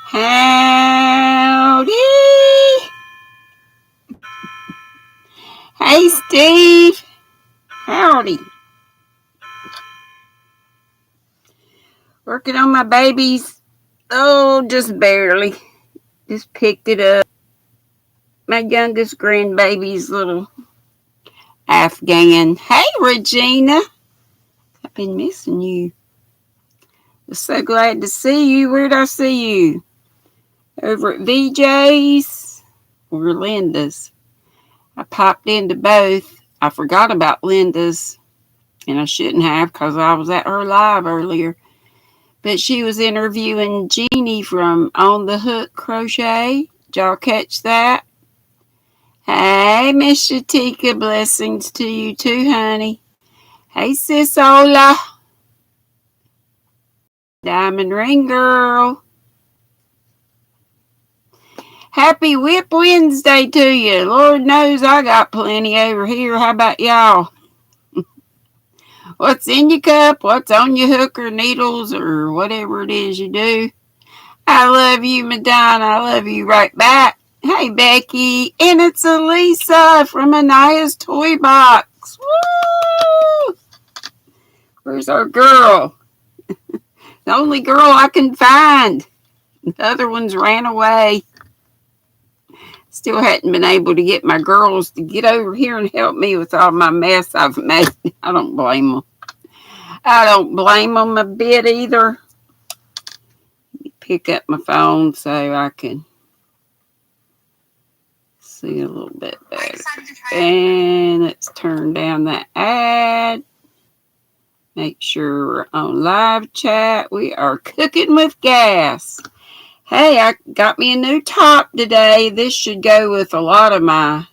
Howdy! Hey, Steve! Howdy! Working on my babies. Oh, just barely. Just picked it up. My youngest grandbaby's little Afghan. Hey, Regina! I've been missing you. I'm so glad to see you. Where'd I see you? Over at VJ's or Linda's? I popped into both. I forgot about Linda's, and I shouldn't have because I was at her live earlier. But she was interviewing Jeannie from On the Hook Crochet. Did y'all catch that? Hey, Miss Shatika, blessings to you too, honey. Hey, Sis Ola. Diamond Ring Girl. Happy Whip Wednesday to you. Lord knows I got plenty over here. How about y'all? What's in your cup? What's on your hook or needles or whatever it is you do? I love you, Madonna. I love you right back. Hey, Becky. And it's Elisa from Anaya's Toy Box. Woo! Where's our girl? The only girl I can find. The other ones ran away. Still hadn't been able to get my girls to get over here and help me with all my mess I've made. I don't blame them. I don't blame them a bit either. Pick up my phone so I can see a little bit better. And let's turn down that ad. Make sure we're on live chat. We are cooking with gas. Hey, I got me a new top today. This should go with a lot of my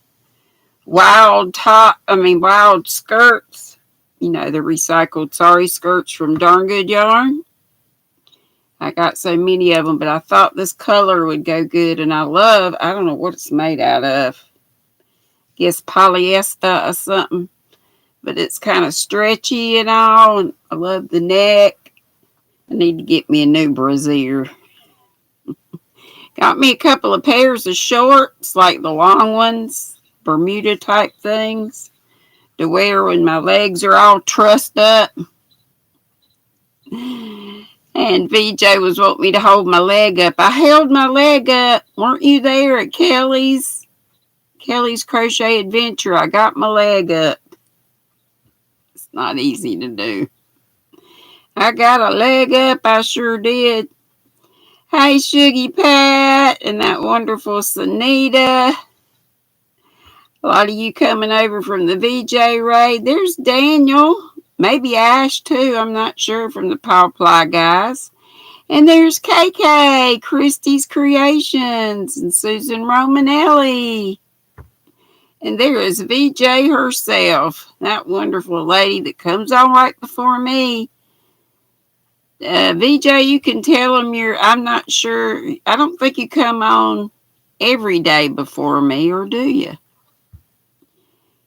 wild skirts. You know, the recycled sari skirts from Darn Good Yarn. I got so many of them, but I thought this color would go good. And I don't know what it's made out of. Guess polyester or something. But it's kind of stretchy and all. And I love the neck. I need to get me a new brassiere. Got me a couple of pairs of shorts, like the long ones, Bermuda type things, to wear when my legs are all trussed up. And VJ was wanting me to hold my leg up. I held my leg up. Weren't you there at Kelly's Crochet Adventure? I got my leg up. It's not easy to do. I got a leg up. I sure did. Hey, Sugie Pat and that wonderful Sanita. A lot of you coming over from the VJ raid. There's Daniel. Maybe Ash, too. I'm not sure, from the Paw Ply guys. And there's KK, Christie's Creations, and Susan Romanelli. And there is VJ herself, that wonderful lady that comes on right before me. VJ, you can tell them I'm not sure. I don't think you come on every day before me, or do you?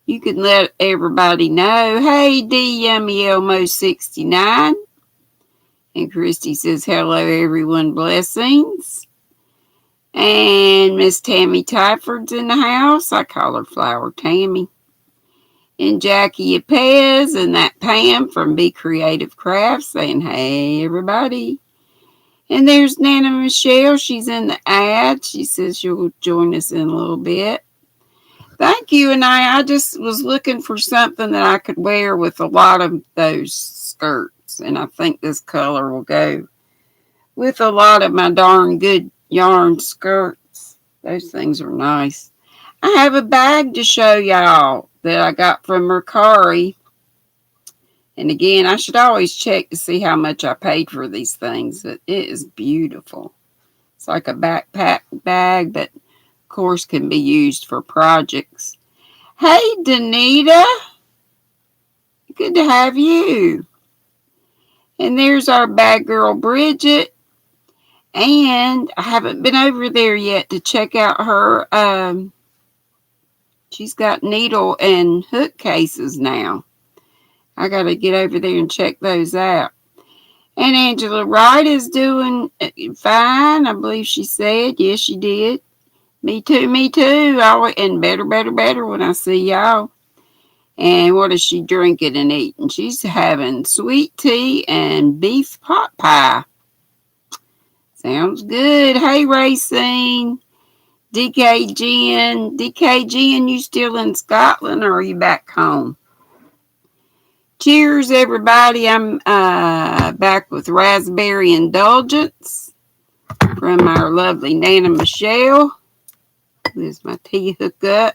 You can let everybody know. Hey, D Yummy Elmo 69. And Christy says, hello, everyone. Blessings. And Miss Tammy Tyford's in the house. I call her Flower Tammy. And Jackie Apez and that Pam from Be Creative Crafts saying, hey, everybody. And there's Nana Michelle. She's in the ad. She says she'll join us in a little bit. Thank you. And I just was looking for something that I could wear with a lot of those skirts. And I think this color will go with a lot of my Darn Good Yarn skirts. Those things are nice. I have a bag to show y'all that I got from Mercari. And again, I should always check to see how much I paid for these things. But it is beautiful. It's like a backpack bag, but of course can be used for projects. Hey, Danita. Good to have you. And there's our bag girl, Bridget. And I haven't been over there yet to check out her. She's got needle and hook cases now. I got to get over there and check those out. And Angela Wright is doing fine. I believe she said. Yes, she did. Me too, me too. And better, better, better when I see y'all. And what is she drinking and eating? She's having sweet tea and beef pot pie. Sounds good. Hey, Racine. DKGN, you still in Scotland or are you back home? Cheers, everybody. I'm back with Raspberry Indulgence from our lovely Nana Michelle. There's my tea hookup.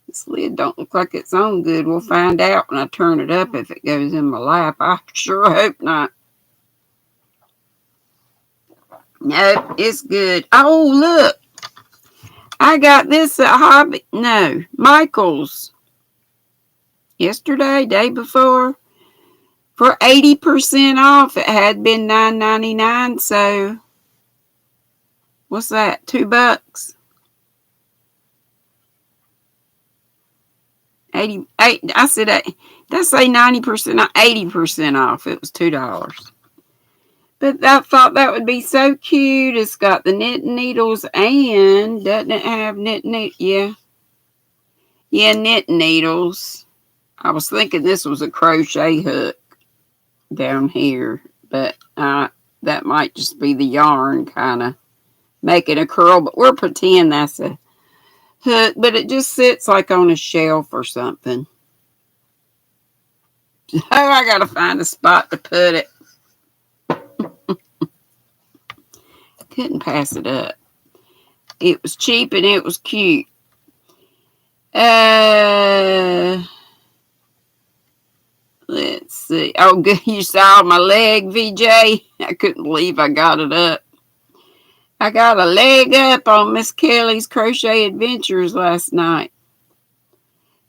This lid don't look like it's on good. We'll find out when I turn it up if it goes in my lap. I sure hope not. Nope, it's good. Oh, look. I got this at Michael's. Yesterday, day before. For 80% off. It had been $9.99, so what's that? $2. 88. I said, did I say 90%? Not 80% off. It was $2. But I thought that would be so cute. It's got the knitting needles and doesn't it have knitting needles? Yeah. Yeah, knitting needles. I was thinking this was a crochet hook down here, but that might just be the yarn kind of making a curl, but we'll pretend that's a hook, but it just sits like on a shelf or something. Oh, I gotta find a spot to put it. Couldn't pass it up. It was cheap and it was cute. Let's see. Oh, good. You saw my leg, VJ? I couldn't believe I got it up. I got a leg up on Miss Kelly's Crochet Adventures last night.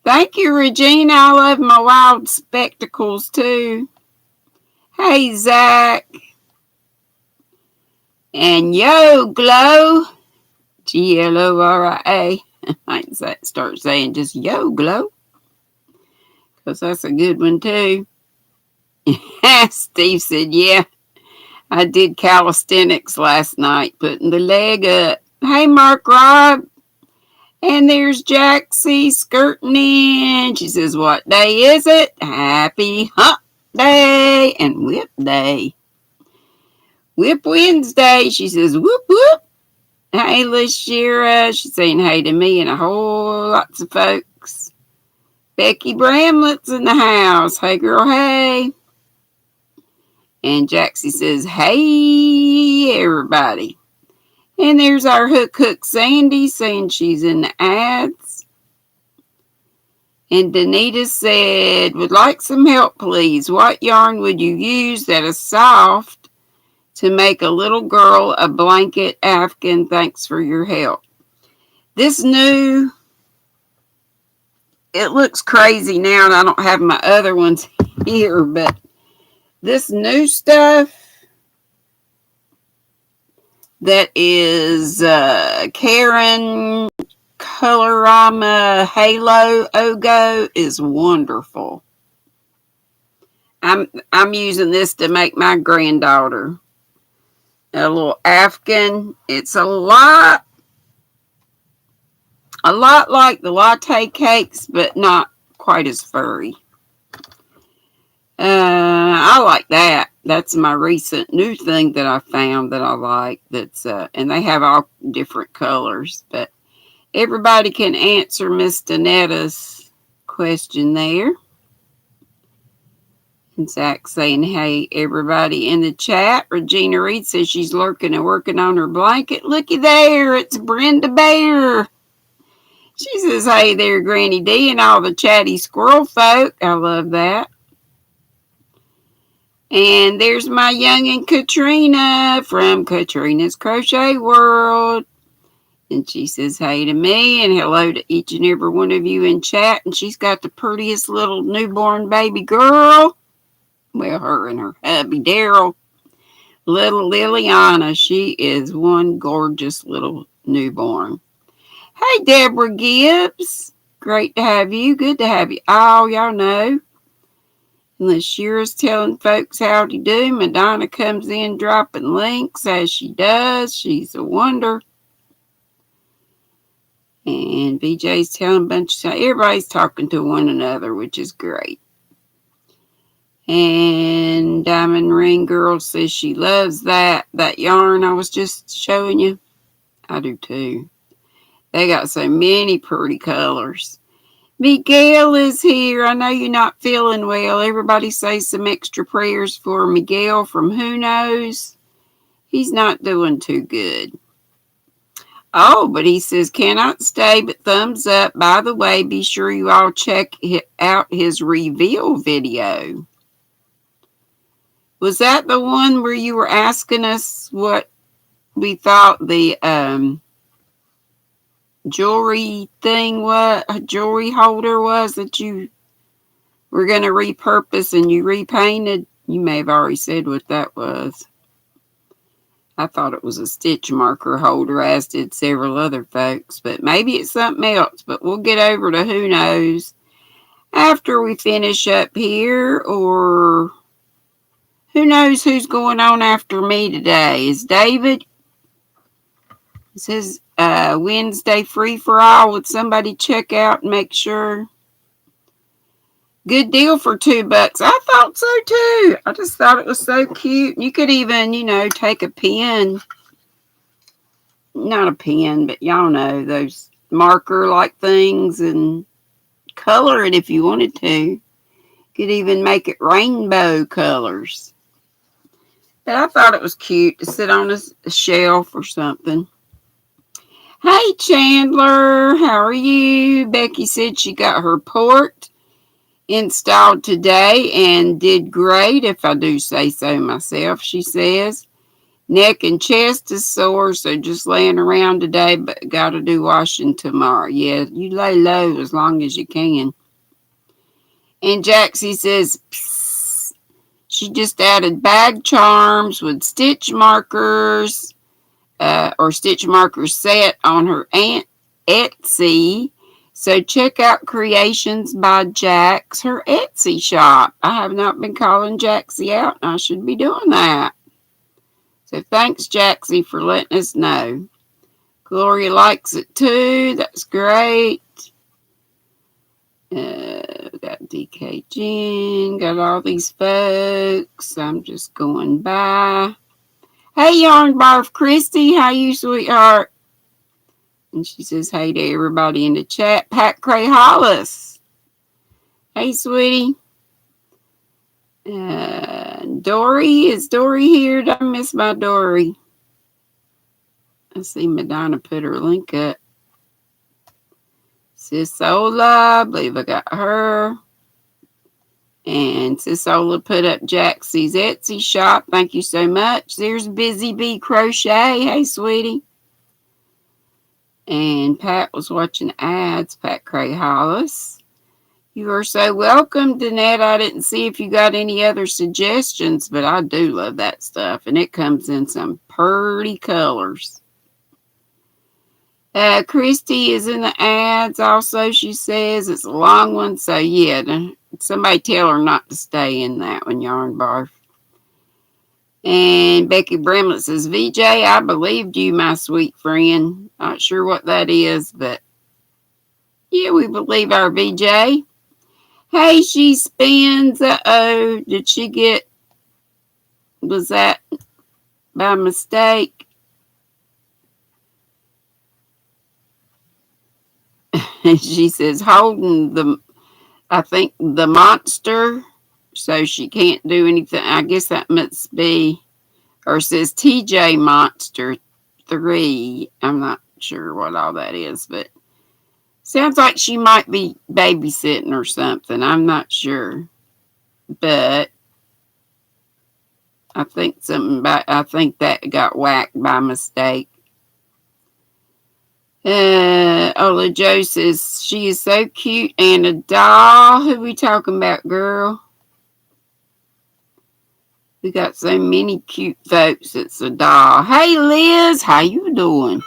Thank you, Regina. I love my wild spectacles, too. Hey, Zach. And Yo Glow. Gloria. I might start saying just Yo Glow. Because that's a good one, too. Steve said, yeah. I did calisthenics last night, putting the leg up. Hey, Mark Rob. And there's Jaxie skirting in. She says, what day is it? Happy Hump Day and Whip Day. Whip Wednesday. She says, whoop, whoop. Hey, LaShira. She's saying hey to me and a whole lots of folks. Becky Bramlett's in the house. Hey, girl, hey. And Jaxie says, hey, everybody. And there's our hook Sandy saying she's in the ads. And Danita said, would like some help, please. What yarn would you use that is soft to make a little girl a blanket Afghan? Thanks for your help. This new, it looks crazy now, and I don't have my other ones here, but this new stuff that is Karen Colorama Halo Ogo is wonderful. I'm using this to make my granddaughter a little Afghan. It's a lot like the latte cakes, but not quite as furry. I like that. That's my recent new thing that I found that I like. That's and they have all different colors. But everybody can answer Miss Danetta's question there. And Zach saying, hey, everybody in the chat. Regina Reed says she's lurking and working on her blanket. Looky there, it's Brenda Bear. She says, hey there, GrannyDee and all the chatty squirrel folk. I love that. And there's my youngin' Katrina from Katrina's Crochet World. And she says hey to me and hello to each and every one of you in chat. And she's got the prettiest little newborn baby girl. Well, her and her hubby Daryl. Little Liliana. She is one gorgeous little newborn. Hey, Deborah Gibbs. Great to have you. Good to have you. Oh, y'all know Unless Shira's telling folks how to do, Madonna comes in dropping links as she does. She's a wonder. And BJ's telling a bunch of stuff. Everybody's talking to one another, which is great. And Diamond Ring Girl says she loves that yarn I was just showing you. I do too. They got so many pretty colors. Miguel is here. I know you're not feeling well. Everybody say some extra prayers for Miguel from Who Knows. He's not doing too good. Oh, but he says, cannot stay, but thumbs up. By the way, be sure you all check out his reveal video. Was that the one where you were asking us what we thought the jewelry thing was, a jewelry holder was that you were going to repurpose and you repainted? You may have already said what that was. I thought it was a stitch marker holder, as did several other folks, but maybe it's something else. But we'll get over to Who Knows after we finish up here, or who knows who's going on after me today. Is David? It says Wednesday free for all. Would somebody check out and make sure? Good deal for $2. I thought so too. I just thought it was so cute. You could even, take a pen. Not a pen, but y'all know those marker-like things and color it if you wanted to. You could even make it rainbow colors. But I thought it was cute to sit on a shelf or something. Hey, Chandler. How are you? Becky said she got her port installed today and did great, if I do say so myself, she says. Neck and chest is sore, so just laying around today, but got to do washing tomorrow. Yeah, you lay low as long as you can. And Jaxie says, psst, she just added bag charms with stitch markers, or stitch markers set on her Aunt Etsy. So check out Creations by Jax, her Etsy shop. I have not been calling Jaxie out, and I should be doing that. So thanks, Jaxie, for letting us know. Gloria likes it too. That's great. Got DK Jen. Got all these folks. I'm just going by. Hey, Yarn Barf Christy. How you, sweetheart? And she says, hey to everybody in the chat. Pat Cray Hollis. Hey, sweetie. Dory. Is Dory here? Did I miss my Dory? I see Madonna put her link up. Sisola. I believe I got her. And Sisola put up Jaxie's Etsy shop. Thank you so much. There's Busy Bee Crochet. Hey, sweetie. And Pat was watching ads, Pat Cray Hollis. You are so welcome, Danette. I didn't see if you got any other suggestions, but I do love that stuff. And it comes in some pretty colors. Christy is in the ads also, she says. It's a long one, so yeah, somebody tell her not to stay in that one, Yarn Barf. And Becky Bramlett says, VJ, I believed you, my sweet friend. Not sure what that is, but yeah, we believe our VJ. Hey, she spins. Uh-oh. Did she get, was that by mistake? She says, holding I think the monster, so she can't do anything. I guess that must be, or it says TJ Monster 3. I'm not sure what all that is, but sounds like she might be babysitting or something. I'm not sure, but I think that got whacked by mistake. Ola Joe says she is so cute and a doll. Who we talking about, girl? We got so many cute folks. It's a doll. Hey, Liz, how you doing?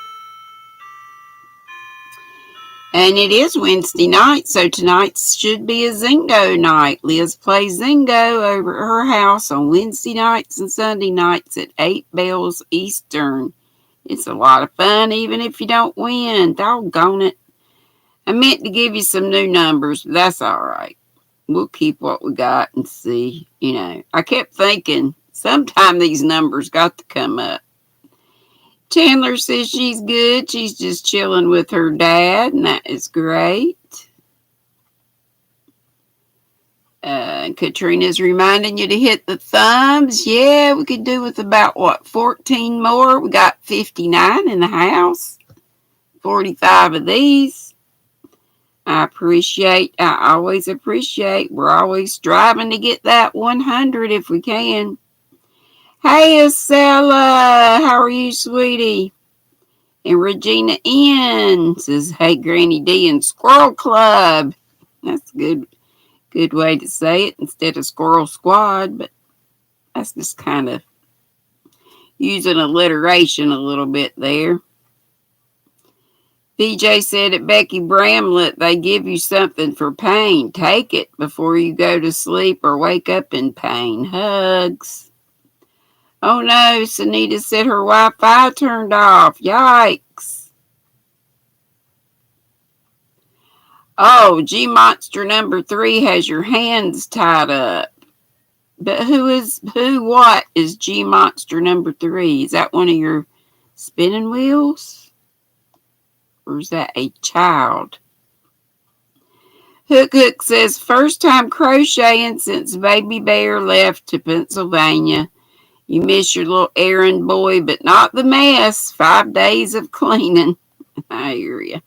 And it is Wednesday night, so tonight should be a Zingo night. Liz plays Zingo over at her house on Wednesday nights and Sunday nights at 8 bells Eastern. It's a lot of fun, even if you don't win. Doggone it. I meant to give you some new numbers, but that's all right. We'll keep what we got and see. I kept thinking, sometime these numbers got to come up. Chandler says she's good. She's just chilling with her dad, and that is great. Katrina's reminding you to hit the thumbs. Yeah, we could do with about, 14 more? We got 59 in the house. 45 of these. I always appreciate. We're always striving to get that 100 if we can. Hey, Estella, how are you, sweetie? And Regina N says, hey, GrannyDee and Squirrel Club. That's a good way to say it instead of Squirrel Squad, but that's just kind of using alliteration a little bit there. PJ said at Becky Bramlett, they give you something for pain. Take it before you go to sleep or wake up in pain. Hugs. Oh no, Sunita said her Wi-Fi turned off. Yikes. Oh, G Monster number 3 has your hands tied up. But what is G Monster number 3? Is that one of your spinning wheels? Or is that a child? Hook says, first time crocheting since Baby Bear left to Pennsylvania. You miss your little errand boy, but not the mess. 5 days of cleaning. I hear you.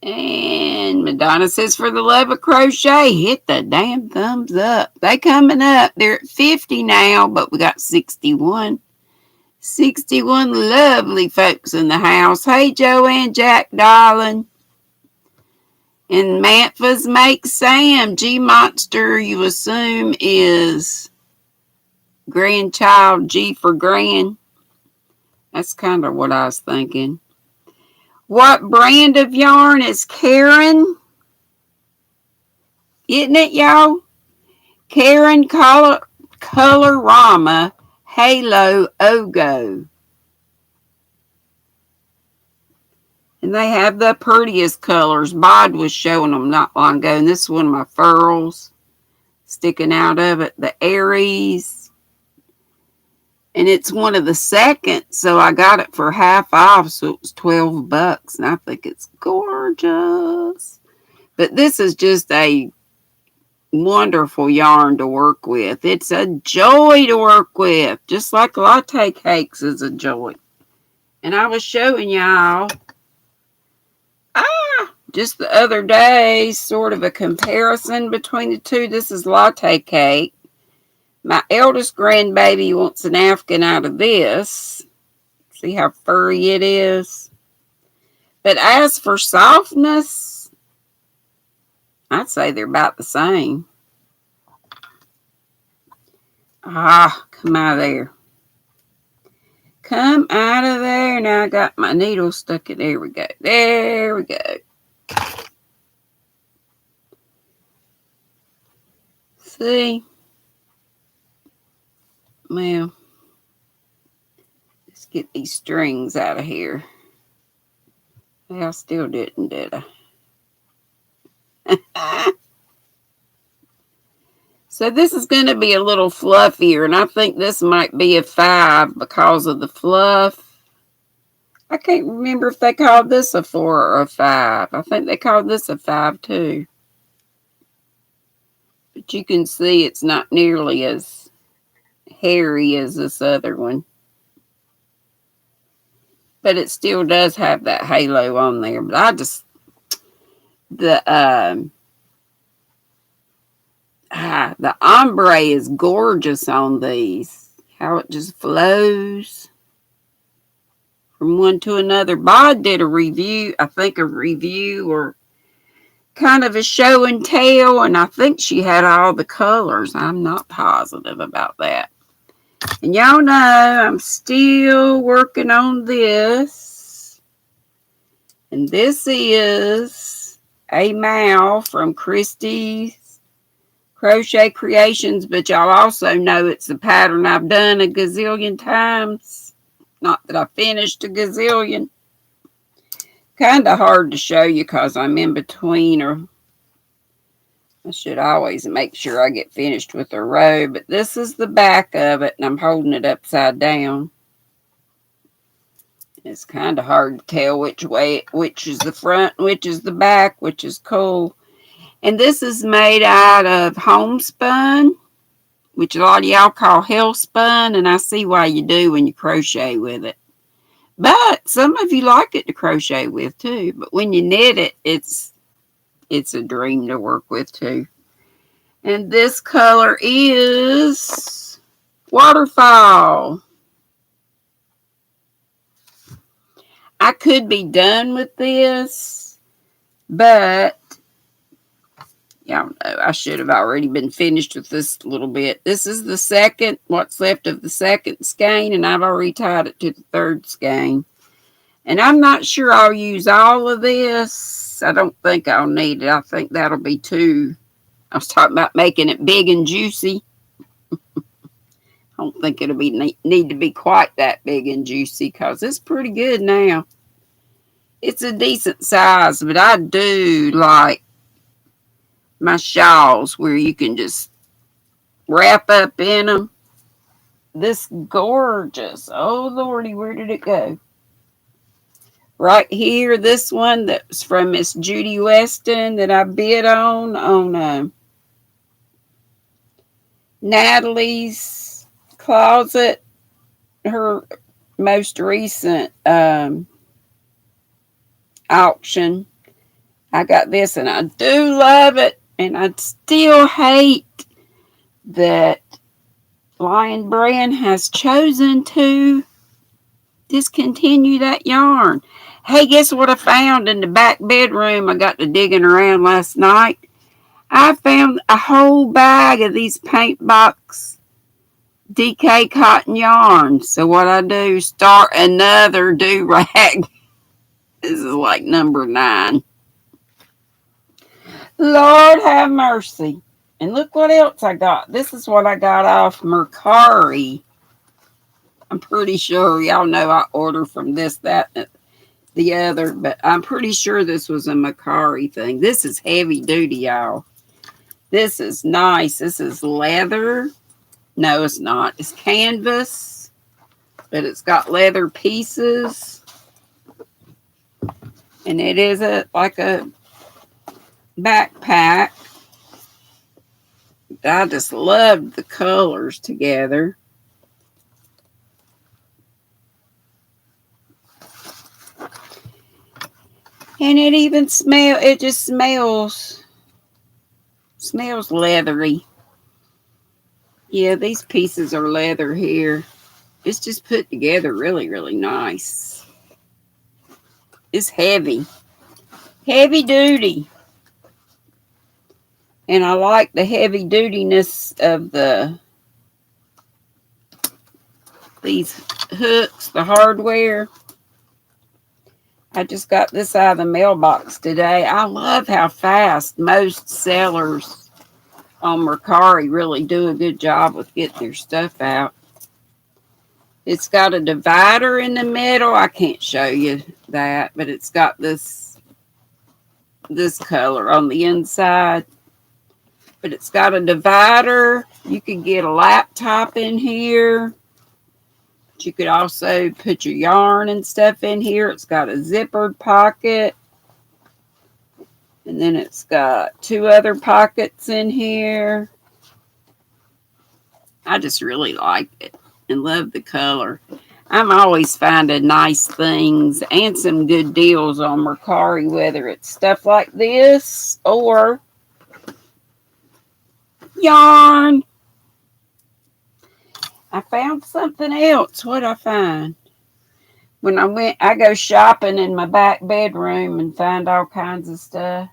And Madonna says, for the love of crochet, hit the damn thumbs up. They coming up. They're at 50 now, but we got 61. 61 lovely folks in the house. Hey, Joanne, Jack, darling. And Manfa's make Sam. G Monster, you assume, is grandchild. G for grand. That's kind of what I was thinking. What brand of yarn is Karen? Isn't it, y'all? Karen Colorama Halo Ogo. And they have the prettiest colors. Bod was showing them not long ago. And this is one of my furls sticking out of it. The Aries. And it's one of the second. So I got it for half off. So it was $12. And I think it's gorgeous. But this is just a wonderful yarn to work with. It's a joy to work with. Just like latte cakes is a joy. And I was showing y'all just the other day, sort of a comparison between the two. This is latte cake. My eldest grandbaby wants an Afghan out of this. See how furry it is? But as for softness, I'd say they're about the same. Come out of there. Come out of there. Now I got my needle stuck in. There we go. There we go. See? Well, let's get these strings out of here. I still didn't, did I? So this is going to be a little fluffier, and I think this might be a 5 because of the fluff. I can't remember if they called this a 4 or a 5. I think they called this a 5 too. But you can see it's not nearly as hairy as this other one. But it still does have that halo on there. But I just, the ombre is gorgeous on these. How it just flows from one to another. Bod did a review, I think a review or kind of a show and tell, and I think she had all the colors. I'm not positive about that. And y'all know I'm still working on this. And this is a Mal from Christie's Crochet Creations, but y'all also know it's a pattern I've done a gazillion times. Not that I finished a gazillion. Kind of hard to show you because I'm in between, or I should always make sure I get finished with a row. But this is the back of it, and I'm holding it upside down. It's kind of hard to tell which is the front, which is the back, which is cool. And this is made out of homespun, which a lot of y'all call hellspun, and I see why you do when you crochet with it. But some of you like it to crochet with too. But when you knit it, it's a dream to work with too. And this color is Waterfall. I could be done with this, but y'all know I should have already been finished with this little bit. This is the second, what's left of the second skein, and I've already tied it to the third skein. And I'm not sure I'll use all of this. I don't think I'll need it. I think that'll be too, I was talking about making it big and juicy. I don't think it'll be need to be quite that big and juicy because it's pretty good now. It's a decent size, but I do like my shawls where you can just wrap up in them. This gorgeous, oh Lordy, where did it go? Right here, this one that's from Miss Judy Weston that I bid on Natalie's Closet, her most recent auction. I got this and I do love it, and I still hate that Lion Brand has chosen to discontinue that yarn. Hey, guess what I found in the back bedroom? I got to digging around last night. I found a whole bag of these paint box DK cotton yarn. So what I do, start another do-rag. This is like number 9. Lord have mercy. And look what else I got. This is what I got off Mercari. I'm pretty sure y'all know I order from this, that, and the other, but I'm pretty sure this was a Mercari thing. This is heavy duty, y'all. This is nice. This is leather. No, it's not. It's canvas, but it's got leather pieces. And it is like a backpack. I just loved the colors together. And it even smells leathery. Yeah, these pieces are leather here. It's just put together really, really nice. It's heavy. Heavy duty. And I like the heavy dutiness of these hooks, the hardware. I just got this out of the mailbox today. I love how fast most sellers on Mercari really do a good job with getting their stuff out. It's got a divider in the middle. I can't show you that, but it's got this color on the inside. But it's got a divider. You could get a laptop in here. But you could also put your yarn and stuff in here. It's got a zippered pocket. And then it's got 2 other pockets in here. I just really like it and love the color. I'm always finding nice things and some good deals on Mercari, whether it's stuff like this or yarn. I found something else. What'd I find? When I go shopping in my back bedroom and find all kinds of stuff.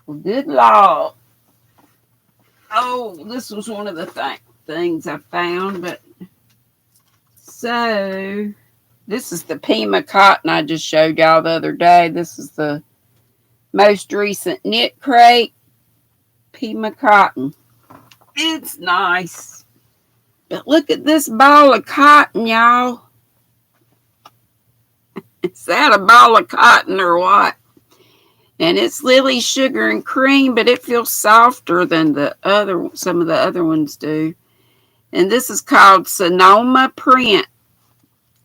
Well, good Lord. Oh, this was one of the things I found, but so This is the Pima cotton I just showed y'all the other day. This is the most recent knit crate. Pima cotton. It's nice. But look at this ball of cotton, y'all. Is that a ball of cotton or what? And it's Lily Sugar and Cream, but it feels softer than some of the other ones do. And this is called Sonoma Print.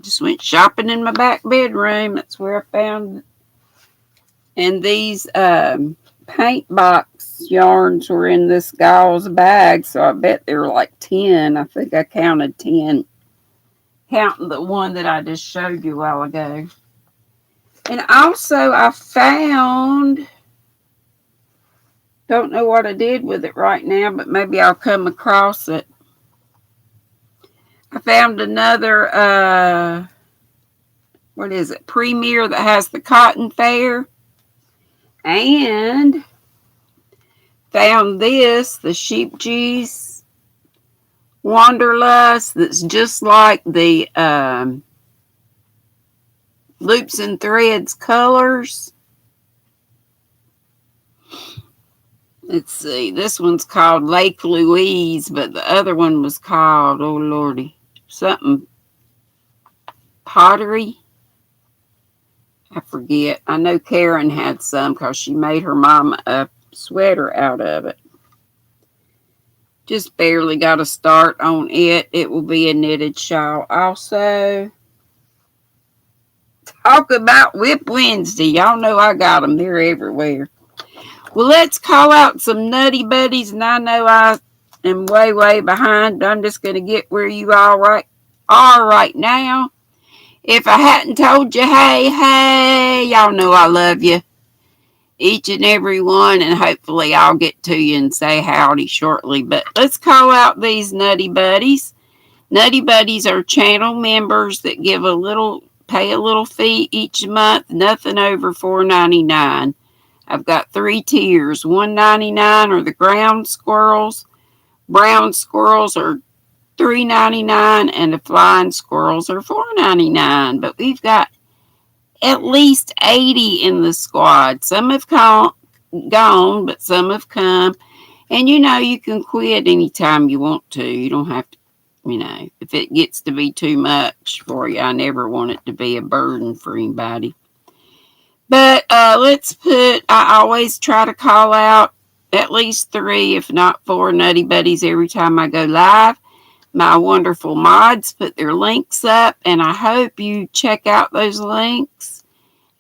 Just went shopping in my back bedroom. That's where I found it. And these paint box yarns were in this gal's bag, so I bet there were like 10. I think I counted 10, counting the one that I just showed you a while ago. And also I found, don't know what I did with it right now, but maybe I'll come across it. I found another, what is it, Premier that has the Cotton Fair. And found this, the Sheep G's Wanderlust, that's just like the Loops and Threads colors. Let's see, this one's called Lake Louise, but the other one was called, oh lordy, something Pottery. I forget. I know Karen had some because she made her mama a sweater out of it. Just barely got a start on it. It will be a knitted shawl also. Talk about Whip Wednesday. Y'all know I got them. They're everywhere. Well, let's call out some Nutty Buddies. And I know I am way, way behind. I'm just going to get where you all are right now. If I hadn't told you, hey, y'all know I love you. Each and every one, and hopefully I'll get to you and say howdy shortly. But let's call out these Nutty Buddies. Nutty Buddies are channel members that pay a little fee each month, nothing over $4.99. I've got 3 tiers. $1.99 are the ground squirrels. Brown squirrels are $3.99, and the flying squirrels are $4.99. But we've got at least 80 in the squad. Some have gone, but some have come. And you can quit anytime you want to. You don't have to, if it gets to be too much for you. I never want it to be a burden for anybody. But I always try to call out at least 3, if not 4 Nutty Buddies every time I go live. My wonderful mods put their links up, and I hope you check out those links.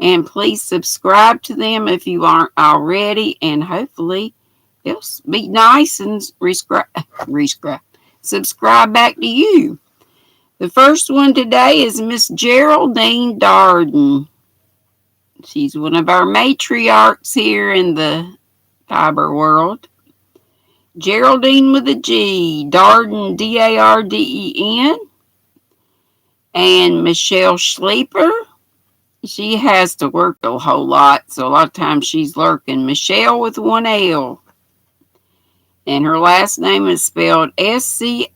And please subscribe to them if you aren't already, and hopefully they'll be nice and subscribe back to you. The first one today is Miss Geraldine Darden. She's one of our matriarchs here in the fiber world. Geraldine with a G, Darden, D-A-R-D-E-N. And Michelle Sleeper. She has to work a whole lot, so a lot of times she's lurking. Michelle with 1 L. And her last name is spelled S-C-H-L-I-E-P-E-R.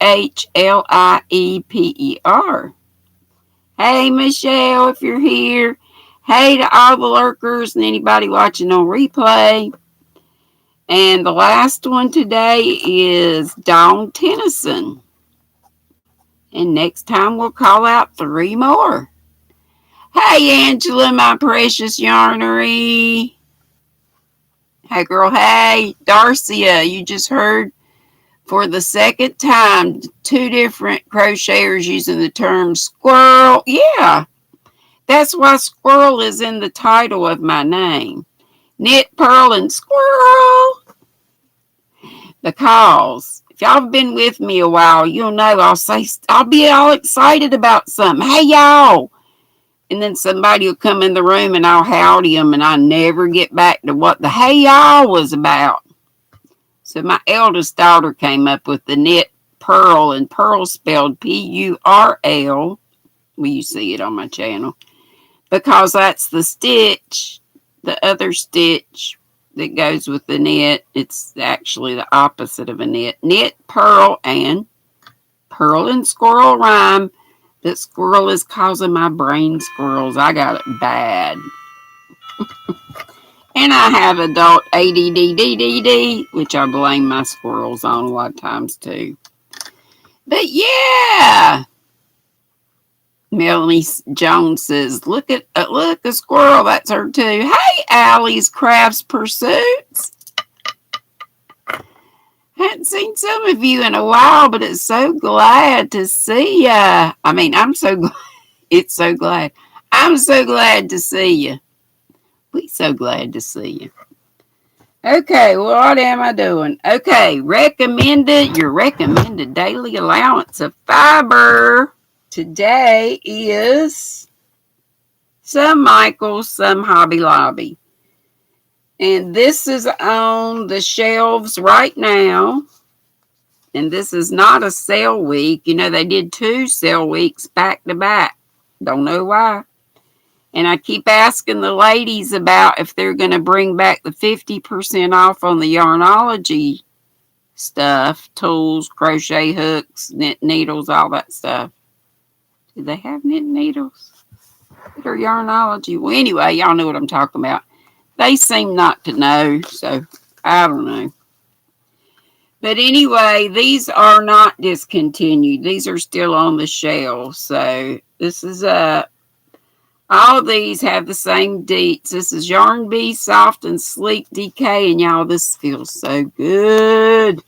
Hey, Michelle, if you're here. Hey to all the lurkers and anybody watching on replay. And the last one today is Dawn Tennyson. And next time we'll call out 3 more. Hey, Angela, my precious yarnery. Hey, girl, hey. Darcia, you just heard for the second time 2 different crocheters using the term squirrel. Yeah, that's why squirrel is in the title of my name. Knit, purl, and squirrel. Because if y'all have been with me a while, you'll know I'll be all excited about something. Hey, y'all. And then somebody will come in the room and I'll howdy them, and I never get back to what the hey, y'all was about. So my eldest daughter came up with the knit, purl, and purl spelled P-U-R-L. Well, you see it on my channel. Because that's the stitch, the other stitch that goes with the knit. It's actually the opposite of a knit. Knit, purl, and squirrel rhyme. That squirrel is causing my brain squirrels. I got it bad. And I have adult ADD, which I blame my squirrels on a lot of times too. But yeah, Melanie Jones says, look, a squirrel. That's her too. Hey, Allie's Crafts Pursuits. Hadn't seen some of you in a while, but it's so glad to see ya. I mean, I'm so glad. It's so glad. I'm so glad to see you. We so glad to see you. Okay, what am I doing? Okay, your recommended daily allowance of fiber today is some Michael's, some Hobby Lobby. And this is on the shelves right now. And this is not a sale week. You know, they did 2 sale weeks back to back. Don't know why. And I keep asking the ladies about if they're going to bring back the 50% off on the Yarnology stuff. Tools, crochet hooks, knit needles, all that stuff. Do they have knit needles? Or Yarnology? Well, anyway, y'all know what I'm talking about. They seem not to know, so I don't know. But anyway, these are not discontinued. These are still on the shelf. So this is all these have the same deets. This is Yarn Bee Soft and Sleek DK. And y'all, this feels so good.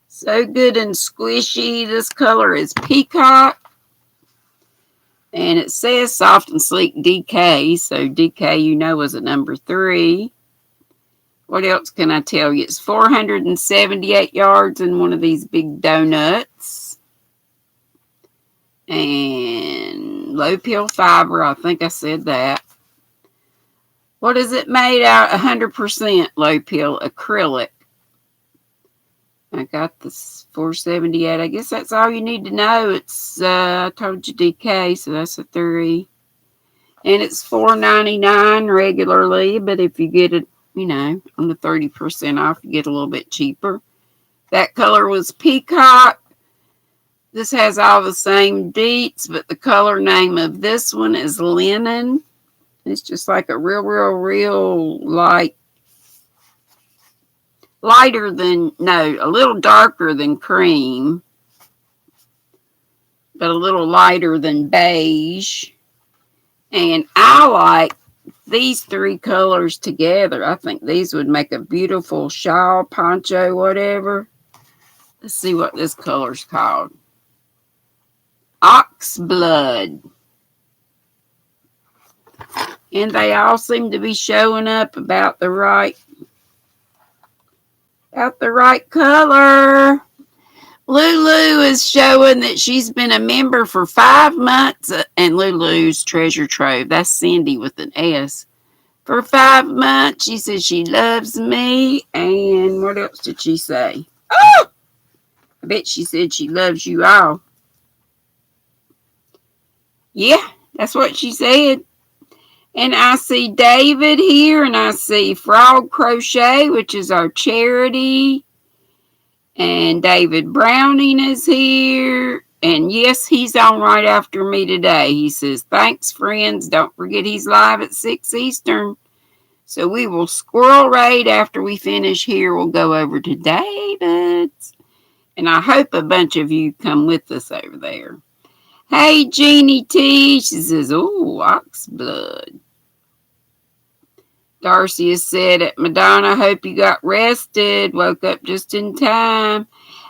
So good and squishy. This color is Peacock. And it says Soft and Sleek DK. So DK, you know, is a number 3. What else can I tell you? It's 478 yards in one of these big donuts. And low peel fiber. I think I said that. What is it made out? 100% low peel acrylic. I got this 478. I guess that's all you need to know. It's, I told you DK, so that's a 3. And it's $4.99 regularly, but if you get it, you know, on the 30% off, you get a little bit cheaper. That color was Peacock. This has all the same deets, but the color name of this one is Linen. It's just like a real light, a little darker than cream, but a little lighter than beige. And I like these 3 colors together. I think these would make a beautiful shawl, poncho, whatever. Let's see what this color's called. Ox Blood. And they all seem to be showing up about the right color. Lulu is showing that she's been a member for 5 months. And Lulu's Treasure Trove. That's Cindy with an S. For 5 months. She says she loves me. And what else did she say? Oh! I bet she said she loves you all. Yeah, that's what she said. And I see David here. And I see Frog Crochet, which is our charity. And David Browning is here. And yes, he's on right after me today. He says, thanks, friends. Don't forget he's live at 6 Eastern. So we will squirrel raid after we finish here. We'll go over to David's. And I hope a bunch of you come with us over there. Hey, Jeannie T. She says, ooh, ox blood. Darcy has said at Madonna, hope you got rested. Woke up just in time.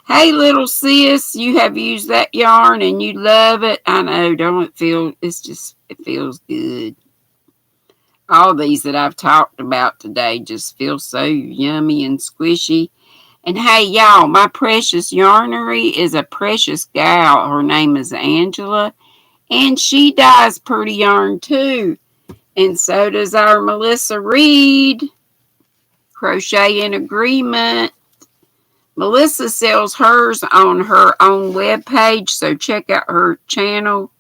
Hey, little sis, you have used that yarn and you love it. I know, don't it feel, it feels good. All these that I've talked about today just feel so yummy and squishy. And hey, y'all, my precious yarnery is a precious gal. Her name is Angela. And she dyes pretty yarn too. And so does our Melissa Reed. Crochet in Agreement. Melissa sells hers on her own webpage, so check out her channel.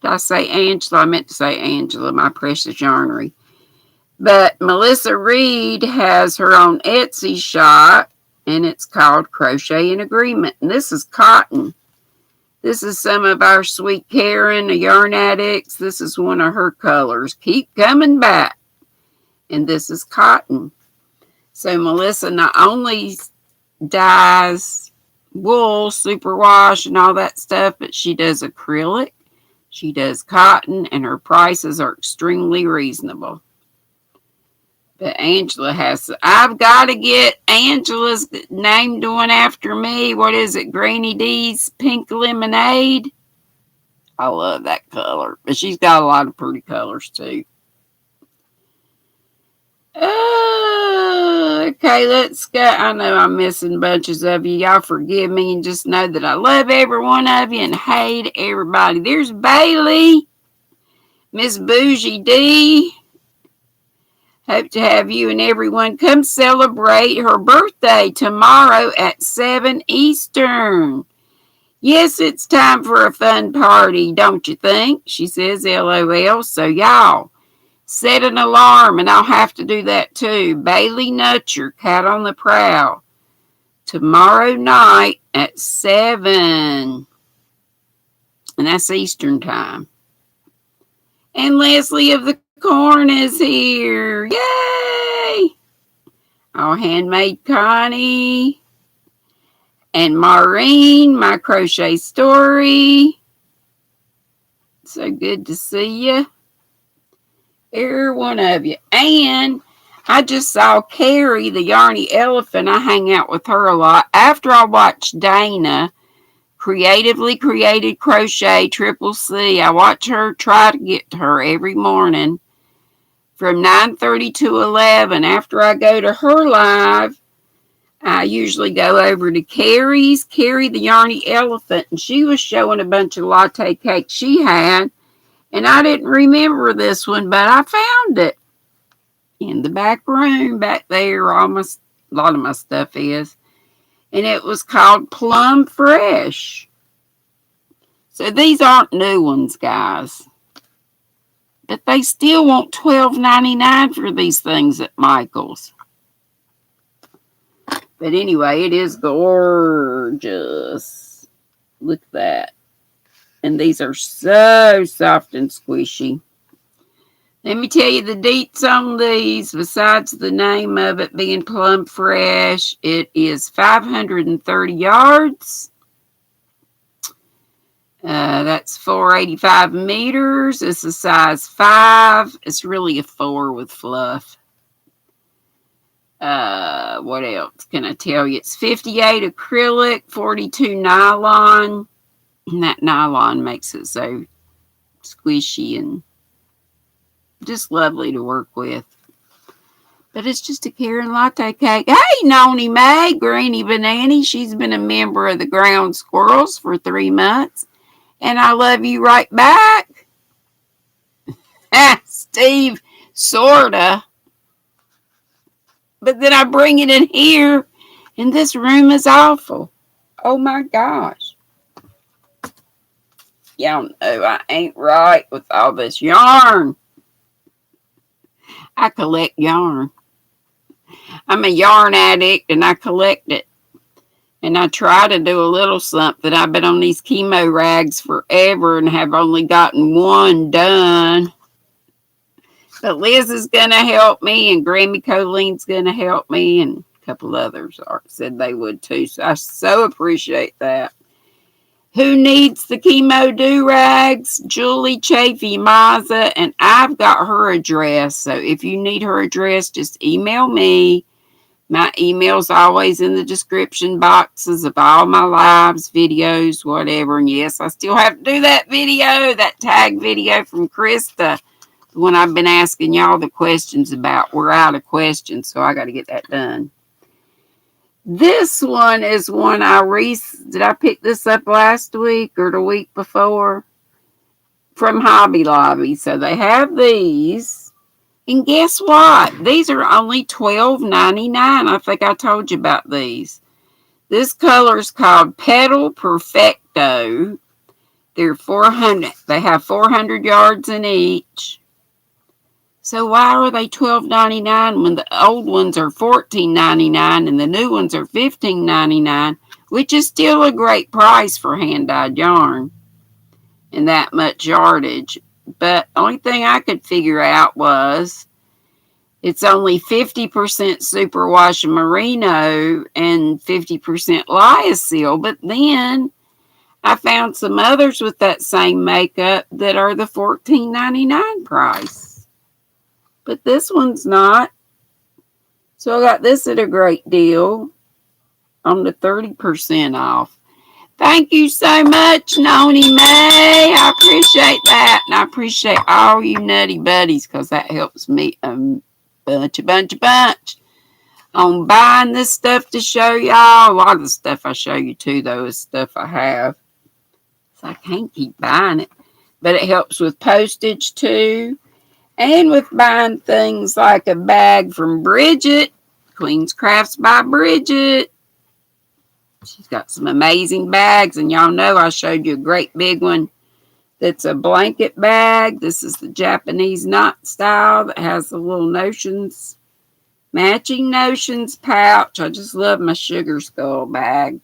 Did I say Angela? I meant to say Angela, my precious yarnery. But Melissa Reed has her own Etsy shop, and it's called Crochet in Agreement. And this is cotton. This is some of our sweet Karen, the Yarn Addicts. This is one of her colors. Keep coming back. And this is cotton. So Melissa not only dyes wool, superwash, and all that stuff, but she does acrylic. She does cotton, and her prices are extremely reasonable. But Angela has, I've got to get Angela's named one after me. What is it? GrannyDee's Pink Lemonade. I love that color. But she's got a lot of pretty colors too. Okay, let's go. I know I'm missing bunches of you. Y'all forgive me and just know that I love every one of you and hate everybody. There's Bailey. Miss Bougie D. Hope to have you and everyone come celebrate her birthday tomorrow at 7 Eastern. Yes, it's time for a fun party, don't you think? She says, LOL. So y'all, set an alarm, and I'll have to do that too. Bailey Nutcher, Cat on the Prowl. Tomorrow night at 7. And that's Eastern time. And Leslie of the Corn is here. Yay! Oh, Handmade Connie. And Maureen, My Crochet Story. So good to see you. Every one of you. And I just saw Carrie, the Yarny Elephant. I hang out with her a lot. After I watched Dana, Creatively Created Crochet, Triple C, I watch her, try to get to her every morning from 9:30 to 11. After I go to her live, I usually go over to Carrie the Yarny Elephant, and she was showing a bunch of latte cakes she had, and I didn't remember this one, but I found it in the back room back there. A lot of my stuff is, and it was called Plum Fresh. So these aren't new ones, guys. But they still want $12.99 for these things at Michael's. But anyway, it is gorgeous. Look at that. And these are so soft and squishy. Let me tell you the deets on these. Besides the name of it being Plum Fresh, it is 530 yards. That's 485 meters. It's a size 5. It's really a 4 with fluff. What else can I tell you? It's 58 acrylic, 42 nylon. And that nylon makes it so squishy and just lovely to work with. But it's just a Karen latte cake. Hey, Noni May, Granny Banani. She's been a member of the Ground Squirrels for 3 months. And I love you right back. Steve, sorta. But then I bring it in here, and this room is awful. Oh my gosh. Y'all know I ain't right with all this yarn. I collect yarn. I'm a yarn addict, and I collect it. And I try to do a little something. I've been on these chemo rags forever and have only gotten one done. But Liz is going to help me, and Grammy Colleen's going to help me, and a couple others said they would too. So I so appreciate that. Who needs the chemo do-rags? Julie Chafee Maza, and I've got her address. So if you need her address, just email me. My email's always in the description boxes of all my lives, videos, whatever. And yes, I still have to do that video, that tag video from Krista, the one I've been asking y'all the questions about. We're out of questions, so I got to get that done. This one is one did I pick this up last week or the week before? From Hobby Lobby. So they have these. And guess what? These are only $12.99. I think I told you about these. This color is called Petal Perfecto. They're 400. They have 400 yards in each. So why are they $12.99 when the old ones are $14.99 and the new ones are $15.99? which is still a great price for hand-dyed yarn and that much yardage. But the only thing I could figure out was it's only 50% superwash and merino and 50% lyocell. But then I found some others with that same makeup that are the $14.99 price. But this one's not. So I got this at a great deal on the 30% off. Thank you so much, Noni May. I appreciate that. And I appreciate all you nutty buddies because that helps me a bunch on buying this stuff to show y'all. A lot of the stuff I show you too, though, is stuff I have. So I can't keep buying it. But it helps with postage too. And with buying things like a bag from Bridget, Queen's Crafts by Bridget. She's got some amazing bags, and y'all know I showed you a great big one that's a blanket bag. This is the Japanese knot style that has the little notions, matching notions pouch. I just love my sugar skull bag.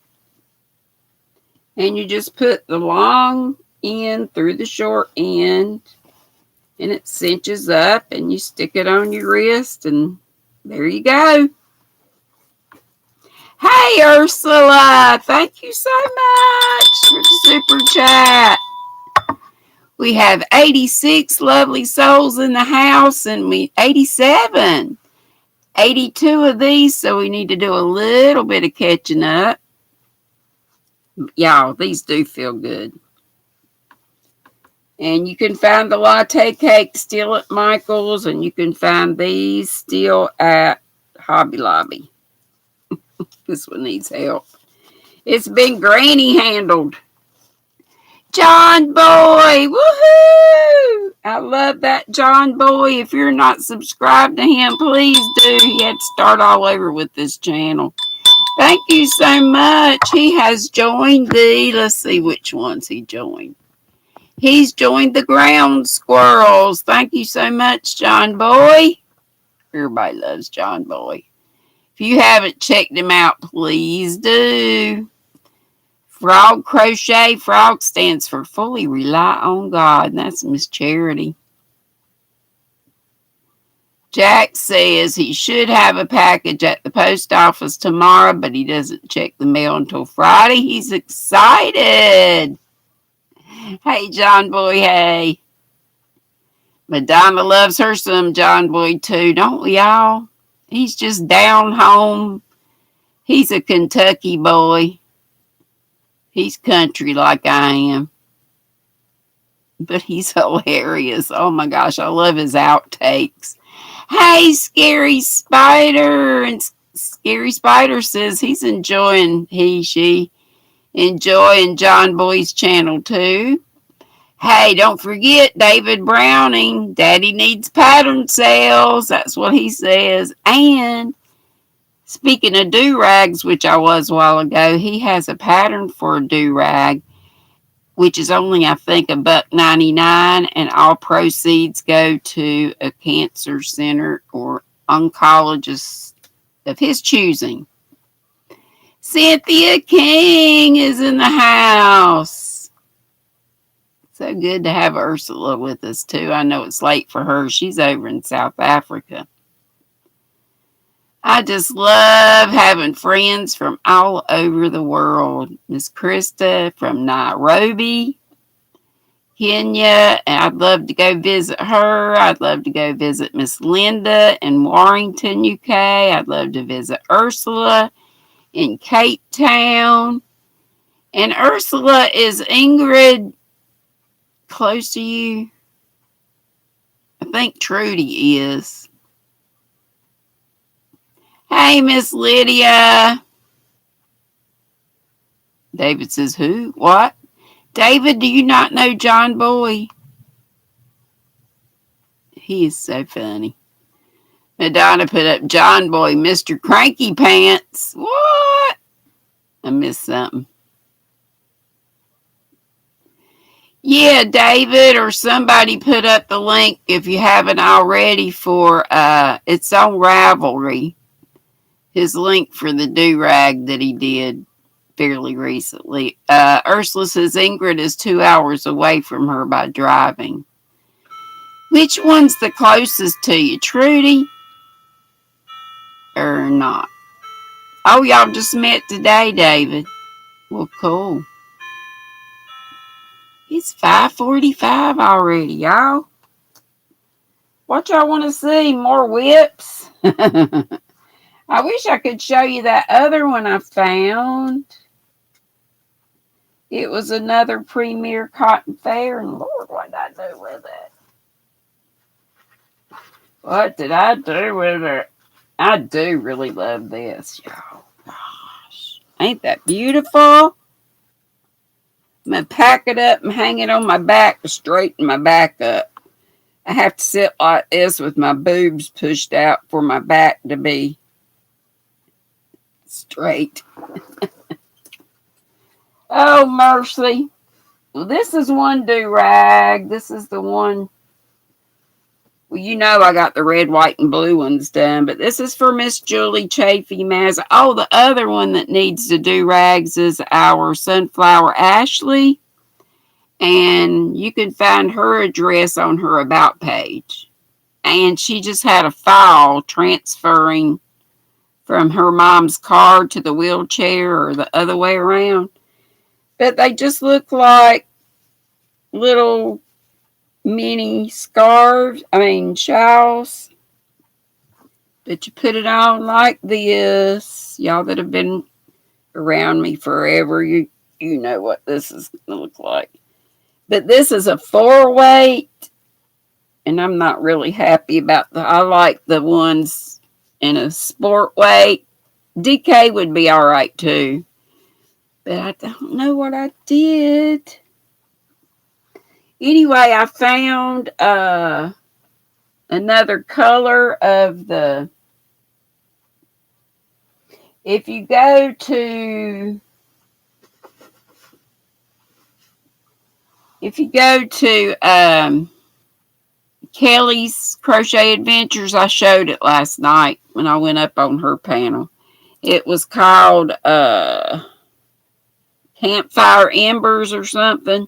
And you just put the long end through the short end, and it cinches up, and you stick it on your wrist, and there you go. Hey, Ursula, thank you so much for the super chat. We have 86 lovely souls in the house, and 87, 82 of these, so we need to do a little bit of catching up. Y'all, these do feel good. And you can find the latte cake still at Michael's, and you can find these still at Hobby Lobby. This one needs help. It's been granny handled. John Boy, woohoo! I love that John Boy. If you're not subscribed to him, please do. He had to start all over with this channel. Thank you so much. He has joined let's see which ones he joined. He's joined the Ground Squirrels. Thank you so much, John Boy. Everybody loves John Boy. If you haven't checked him out, please do. Frog Crochet. Frog stands for Fully Rely on God. And that's Miss Charity. Jack says he should have a package at the post office tomorrow, but he doesn't check the mail until Friday. He's excited. Hey, John Boy, hey. Madonna loves her some John Boy too, don't we all? He's just down home. He's a Kentucky boy. He's country like I am. But he's hilarious. Oh my gosh, I love his outtakes. Hey, Scary Spider. And Scary Spider says he's enjoying John Boy's channel too. Hey, don't forget David Browning. Daddy needs pattern sales. That's what he says. And speaking of do-rags, which I was a while ago, he has a pattern for a do-rag, which is only, I think, $1.99, and all proceeds go to a cancer center or oncologist of his choosing. Cynthia King is in the house. So good to have Ursula with us, too. I know it's late for her. She's over in South Africa. I just love having friends from all over the world. Miss Krista from Nairobi, Kenya, and I'd love to go visit her. I'd love to go visit Miss Linda in Warrington, UK. I'd love to visit Ursula in Cape Town. And Ursula, is Ingrid close to you? I think Trudy is. Hey, Miss Lydia. David says, who? What? David, do you not know John Boy? He is so funny. Madonna put up John Boy, Mr. Cranky Pants. What? I missed something. Yeah, David, or somebody put up the link if you haven't already for it's on Ravelry. His link for the do-rag that he did fairly recently. Ursula says Ingrid is 2 hours away from her by driving. Which one's the closest to you, Trudy? Or not? Oh, y'all just met today, David. Well, cool. It's 5:45 already, y'all. What y'all want to see? More whips? I wish I could show you that other one I found. It was another Premier Cotton Fair, and Lord, what did I do with it? What did I do with it? I do really love this, y'all. Gosh, ain't that beautiful? I'm going to pack it up and hang it on my back to straighten my back up. I have to sit like this with my boobs pushed out for my back to be straight. Oh, mercy. Well, this is one do-rag. This is the one. Well, you know I got the red, white, and blue ones done, but this is for Miss Julie Chafee Maz. Oh, the other one that needs to do rags is our Sunflower Ashley, and you can find her address on her About page. And she just had a file transferring from her mom's car to the wheelchair or the other way around. But they just look like little mini scarves, shawls, that you put it on like this. Y'all that have been around me forever, you know what this is going to look like. But this is a 4-weight, and I'm not really happy about I like the ones in a sport weight. DK would be all right too, but I don't know what I did. Anyway, I found another color of the. If you go to Kelly's Crochet Adventures, I showed it last night when I went up on her panel. It was called Campfire Embers or something.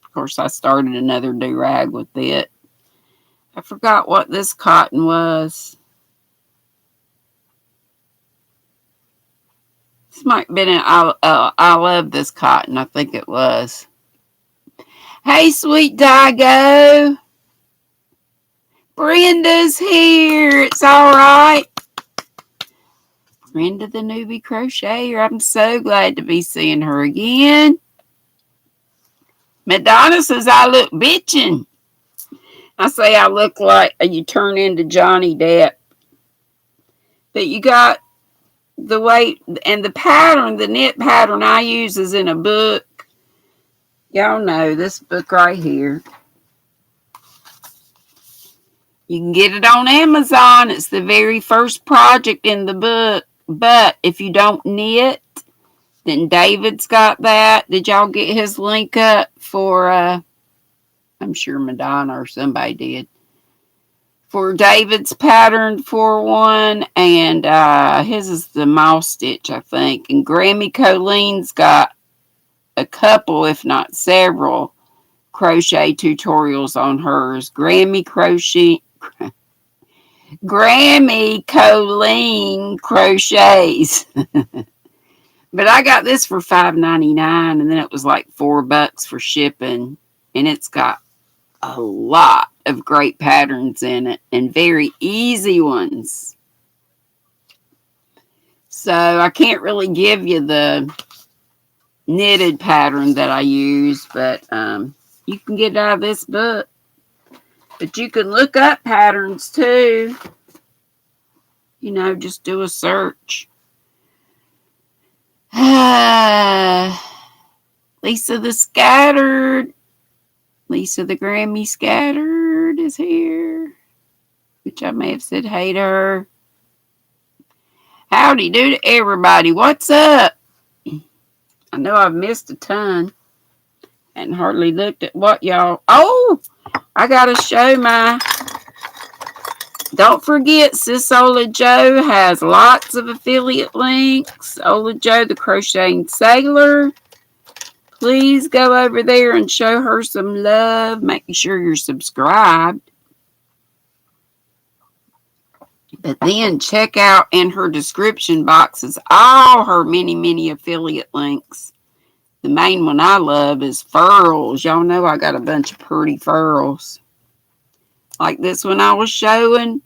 Of course, I started another do-rag with it. I forgot what this cotton was. This might have been I love this cotton. I think it was. Hey, sweet Digo. Brenda's here. It's all right. Brenda the newbie crocheter. I'm so glad to be seeing her again. Madonna says I look bitchin'. I say I look like you turn into Johnny Depp. But you got the weight and the pattern, the knit pattern I use is in a book. Y'all know this book right here. You can get it on Amazon. It's the very first project in the book. But if you don't knit, then David's got that. Did y'all get his link up for, I'm sure Madonna or somebody did, for David's pattern for one. And his is the mouse stitch, I think. And Grammy Colleen's got a couple, if not several, crochet tutorials on hers. Grammy Colleen crochets. But I got this for $5.99, and then it was like $4 for shipping. And it's got a lot of great patterns in it and very easy ones. So I can't really give you the knitted pattern that I use, but you can get it out of this book. But you can look up patterns too. You know, just do a search. Lisa the Scattered. Lisa the Grammy Scattered is here. Which I may have said hey to her. Howdy do to everybody. What's up? I know I've missed a ton. And hardly looked at what y'all. Oh! I gotta show my Don't forget, Sis Ola Joe has lots of affiliate links. Ola Joe, the Crocheting Sailor. Please go over there and show her some love. Make sure you're subscribed. But then check out in her description boxes all her many, many affiliate links. The main one I love is furls. Y'all know I got a bunch of pretty furls. Like this one I was showing.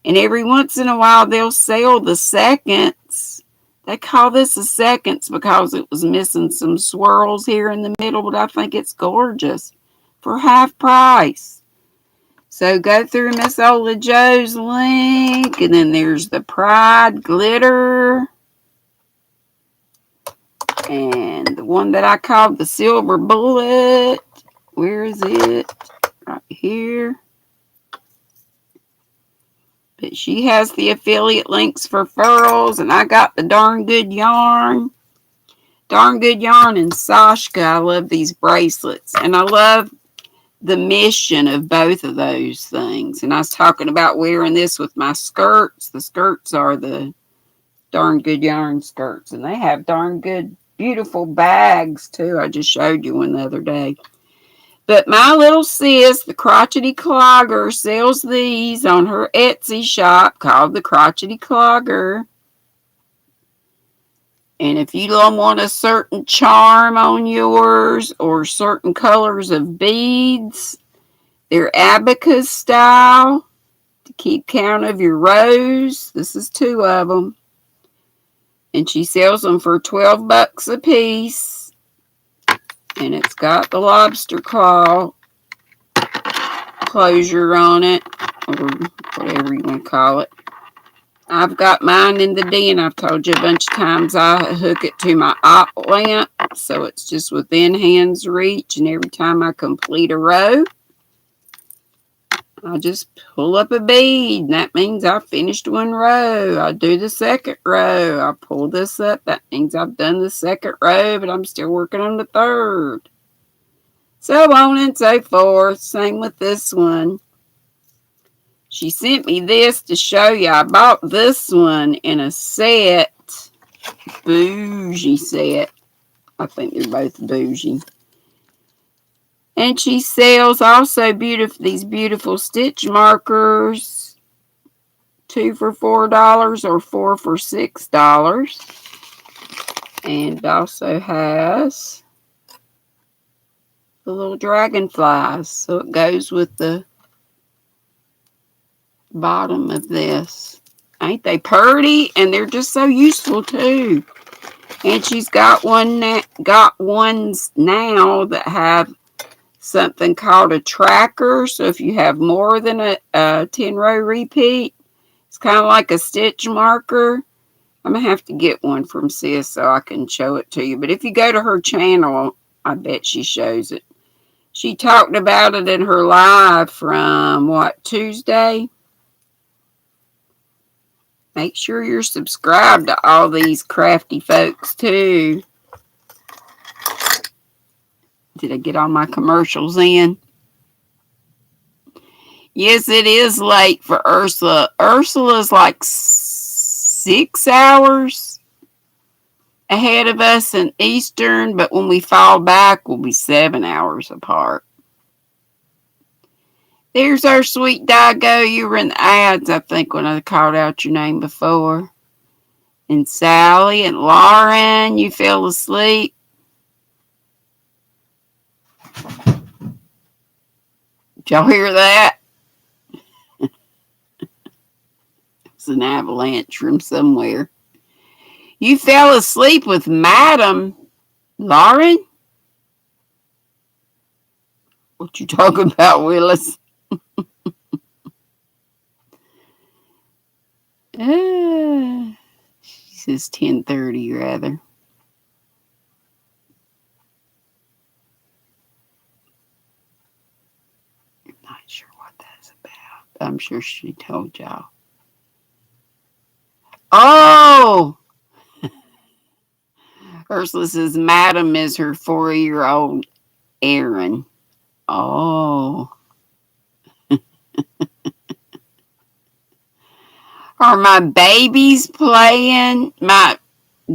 And every once in a while they'll sell the seconds. They call this a seconds because it was missing some swirls here in the middle. But I think it's gorgeous for half price. So go through Miss Ola Joe's link. And then there's the Pride Glitter. And the one that I called the Silver Bullet. Where is it? Right here. But she has the affiliate links for furls. And I got the Darn Good Yarn. Darn Good Yarn and Sashka. I love these bracelets. And I love the mission of both of those things. And I was talking about wearing this with my skirts. The skirts are the Darn Good Yarn skirts. And they have darn good, beautiful bags too. I just showed you one the other day. But my little sis, the Crotchety Clogger, sells these on her Etsy shop called the Crotchety Clogger. And if you don't want a certain charm on yours or certain colors of beads, they're abacus style to keep count of your rows. This is 2 of them. And she sells them for $12 a piece. And it's got the lobster claw closure on it, or whatever you want to call it. I've got mine in the den. I've told you a bunch of times I hook it to my op lamp, so it's just within hand's reach. And every time I complete a row, I just pull up a bead. And that means I finished 1 row. I do the 2nd row. I pull this up. That means I've done the 2nd row, but I'm still working on the 3rd. So on and so forth. Same with this one. She sent me this to show you. I bought this one in a set. Bougie set. I think they're both bougie. And she sells also these beautiful stitch markers. 2 for $4 or 4 for $6. And it also has the little dragonflies. So it goes with the bottom of this. Ain't they pretty? And they're just so useful too. And she's got ones now that have something called a tracker. So if you have more than a 10-row repeat, it's kind of like a stitch marker. I'm going to have to get one from Sis so I can show it to you. But if you go to her channel, I bet she shows it. She talked about it in her live from, Tuesday? Make sure you're subscribed to all these crafty folks, too. Did I get all my commercials in? Yes, it is late for Ursula. Ursula's like 6 hours ahead of us in Eastern, but when we fall back, we'll be 7 hours apart. There's our sweet Dago. You were in the ads, I think, when I called out your name before. And Sally and Lauren, you fell asleep. Did y'all hear that? It's an avalanche from somewhere. You fell asleep with Madam Lauren? What you talking about, Willis? She says 10:30 rather. I'm not sure what that's about. I'm sure she told y'all. Oh! Ursula says Madam is her 4-year-old Aaron. Oh. Are my babies playing? My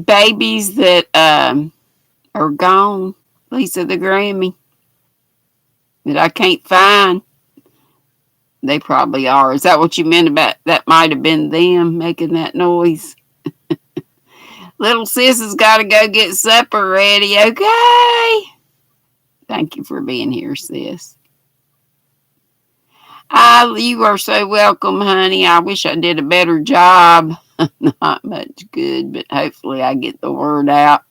babies that are gone, Lisa the Grammy, that I can't find. They probably are. Is that what you meant about that? Might have been them making that noise. Little sis has got to go get supper ready, okay? Thank you for being here, sis. You are so welcome, honey. I wish I did a better job. Not much good, but hopefully I get the word out.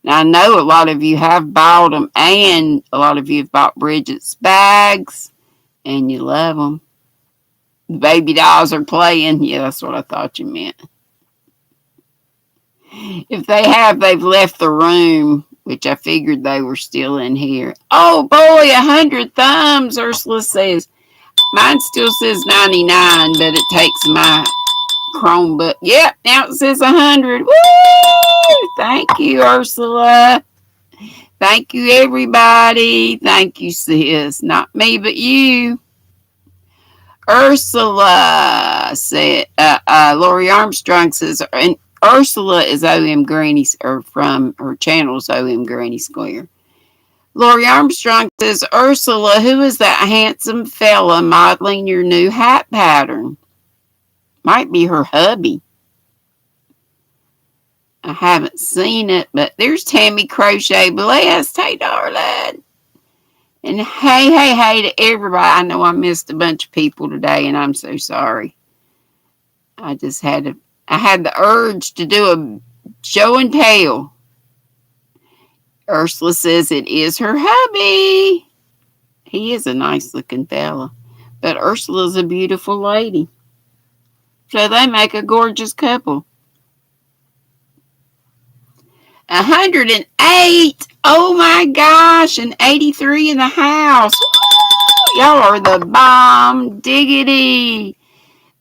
Now, I know a lot of you have bought them, and a lot of you have bought Bridget's bags, and you love them. The baby dolls are playing. Yeah, that's what I thought you meant. If they have, they've left the room, which I figured they were still in here. Oh boy, 100 thumbs, Ursula says. Mine still says 99, but it takes my Chromebook. Yep, now it says 100. Woo! Thank you, Ursula. Thank you, everybody. Thank you, sis. Not me, but you. Ursula said, Lori Armstrong says, and Ursula is OM Granny, or from her channel's OM Granny Square. Lori Armstrong says, Ursula, who is that handsome fella modeling your new hat pattern? Might be her hubby. I haven't seen it, but there's Tammy Crochet Blessed. Hey, darling. And hey to everybody. I know I missed a bunch of people today, and I'm so sorry. I had the urge to do a show and tell. Ursula says it is her hubby. He is a nice looking fella. But Ursula's a beautiful lady. So they make a gorgeous couple. 108. Oh my gosh. And 83 in the house. Woo! Y'all are the bomb diggity.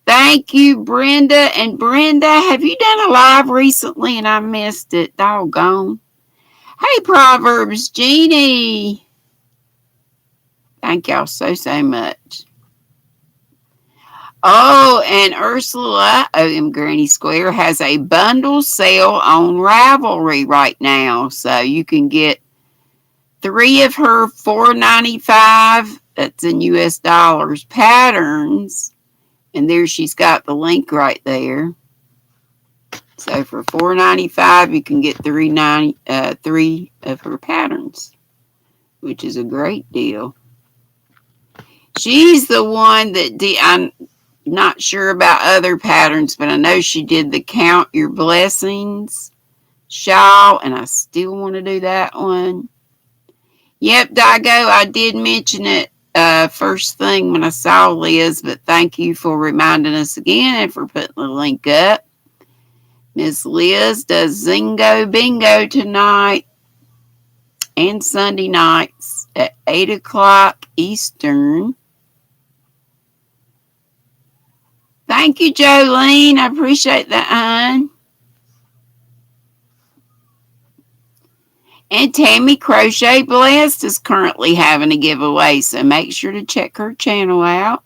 Thank you, Brenda. And Brenda, have you done a live recently and I missed it? Doggone. Hey, Proverbs Jeannie. Thank y'all so much. Oh, and Ursula, OM Granny Square, has a bundle sale on Ravelry right now. So you can get 3 of her $4.95, that's in US dollars, patterns. And there she's got the link right there. So for $4.95, you can get 3 of her patterns, which is a great deal. She's the one that I'm not sure about other patterns, but I know she did the Count Your Blessings shawl, and I still want to do that one. Yep, Daigo, I did mention it first thing when I saw Liz, but thank you for reminding us again and for putting the link up. Miss Liz does Zingo Bingo tonight and Sunday nights at 8 o'clock Eastern. Thank you, Jolene. I appreciate that, hon. And Tammy Crochet Blessed is currently having a giveaway, so make sure to check her channel out.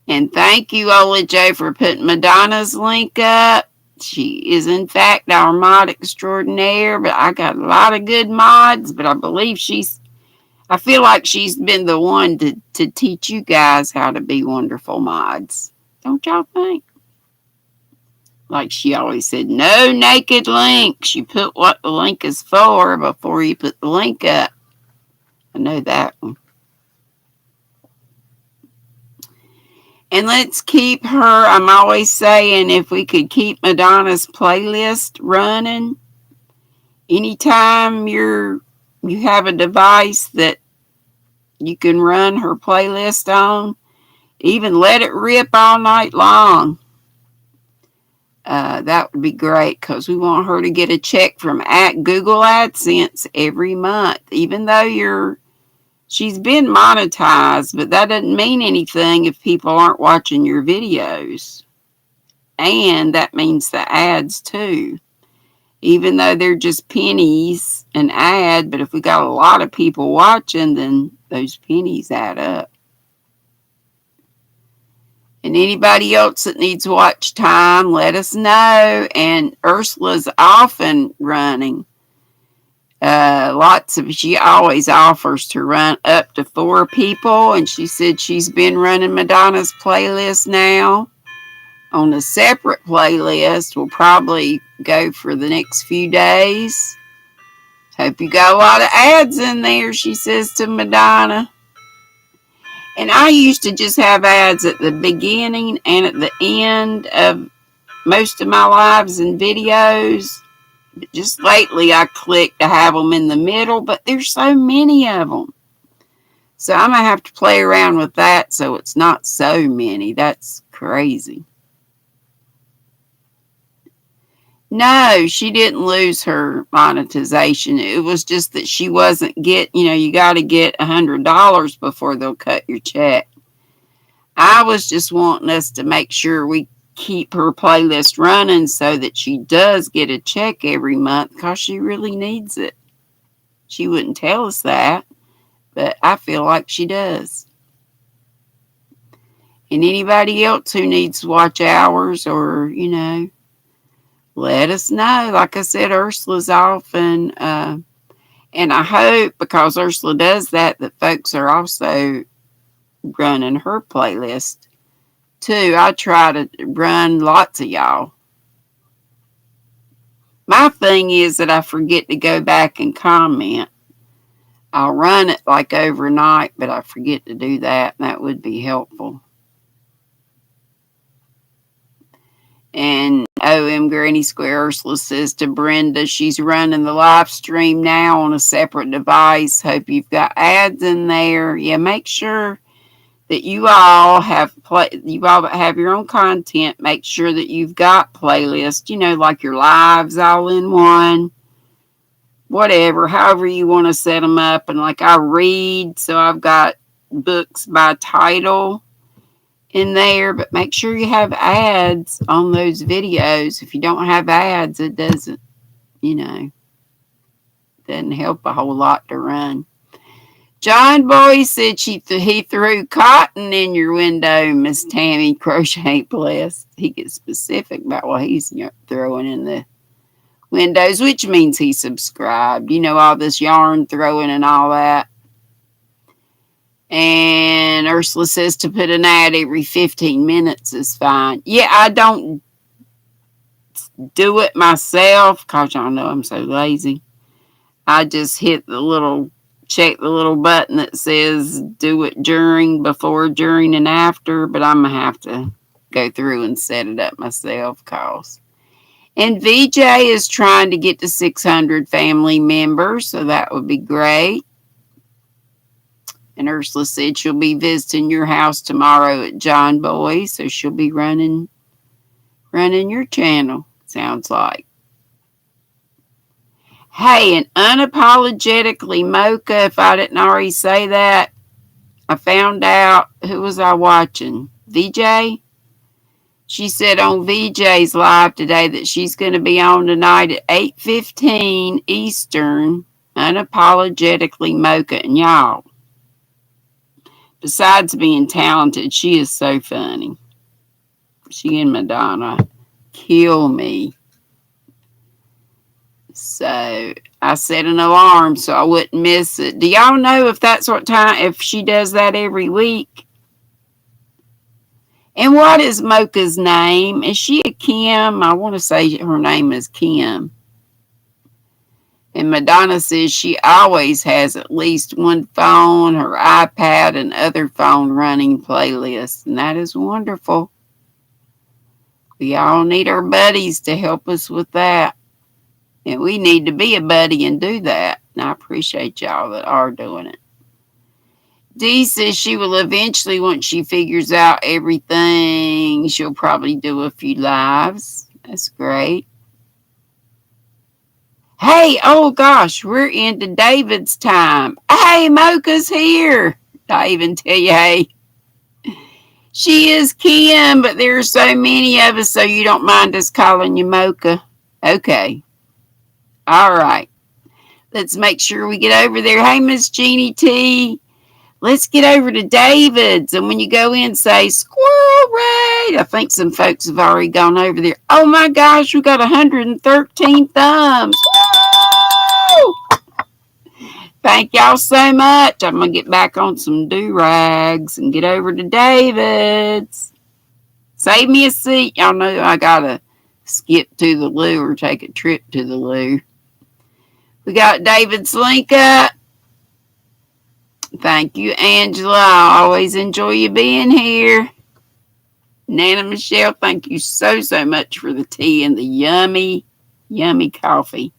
And thank you, Ola J, for putting Madonna's link up. She is, in fact, our mod extraordinaire, but I got a lot of good mods, but I believe I feel like she's been the one to teach you guys how to be wonderful mods. Don't y'all think? Like she always said, no naked links. You put what the link is for before you put the link up. I know that one. And let's keep her, I'm always saying, if we could keep Madonna's playlist running, anytime you have a device that you can run her playlist on, even let it rip all night long. That would be great because we want her to get a check from Google AdSense every month, even though she's been monetized, but that doesn't mean anything if people aren't watching your videos. And that means the ads too. Even though they're just pennies an ad, but if we got a lot of people watching, then those pennies add up. And anybody else that needs watch time, let us know. And Ursula's often running. She always offers to run up to 4 people. And she said she's been running Madonna's playlist now on a separate playlist. We'll probably go for the next few days. Hope you got a lot of ads in there, she says to Madonna. And I used to just have ads at the beginning and at the end of most of my lives and videos. But just lately I clicked to have them in the middle, but there's so many of them. So I'm going to have to play around with that so it's not so many. That's crazy. No, she didn't lose her monetization. It was just that she wasn't you got to get $100 before they'll cut your check. I was just wanting us to make sure we keep her playlist running so that she does get a check every month because she really needs it. She wouldn't tell us that, but I feel like she does. And anybody else who needs watch hours or, let us know. Like I said, Ursula's often, and I hope because Ursula does that folks are also running her playlist too. I try to run lots of y'all. My thing is that I forget to go back and comment. I'll run it like overnight, but I forget to do that, and that would be helpful. And OM Granny Square Ursula says to Brenda, she's running the live stream now on a separate device. Hope you've got ads in there. Yeah, make sure that you all have your own content. Make sure that you've got playlists, like your lives all in one. Whatever, however you want to set them up. And like I read, so I've got books by title in there, but make sure you have ads on those videos. If you don't have ads, it doesn't help a whole lot to run. John Boy said he threw cotton in your window, Miss Tammy Crochet Blessed. He gets specific about what he's throwing in the windows, which means he subscribed. All this yarn throwing and all that. And Ursula says to put an ad every 15 minutes is fine. Yeah, I don't do it myself because y'all know I'm so lazy. I just check the little button that says do it before, during, and after. But I'm going to have to go through and set it up myself. And VJ is trying to get to 600 family members, so that would be great. And Ursula said she'll be visiting your house tomorrow at John Boy, so she'll be running your channel, sounds like. Hey, and unapologetically Mocha, if I didn't already say that, I found out, who was I watching? VJ? She said on VJ's live today that she's going to be on tonight at 8:15 Eastern, unapologetically Mocha. And y'all, besides being talented, she is so funny. She and Madonna kill me. So I set an alarm so I wouldn't miss it. Do y'all know if she does that every week? And what is Mocha's name? Is she a Kim? I want to say her name is Kim. And Madonna says she always has at least one phone, her iPad, and other phone running playlists. And that is wonderful. We all need our buddies to help us with that. And we need to be a buddy and do that. And I appreciate y'all that are doing it. Dee says she will eventually, once she figures out everything, she'll probably do a few lives. That's great. Hey, oh gosh, we're into David's time. Hey, Mocha's here. I even tell you, hey. She is Kim, but there are so many of us, so you don't mind us calling you Mocha. Okay. All right. Let's make sure we get over there. Hey, Miss Jeannie T. Let's get over to David's. And when you go in, say, Squirrel Raid. I think some folks have already gone over there. Oh my gosh, we got 113 thumbs. Woo! Thank y'all so much. I'm going to get back on some do-rags and get over to David's. Save me a seat. Y'all know I got to skip to the loo or take a trip to the loo. We got David's link up. Thank you, Angela. I always enjoy you being here. Nana Michelle, thank you so much for the tea and the yummy, yummy coffee.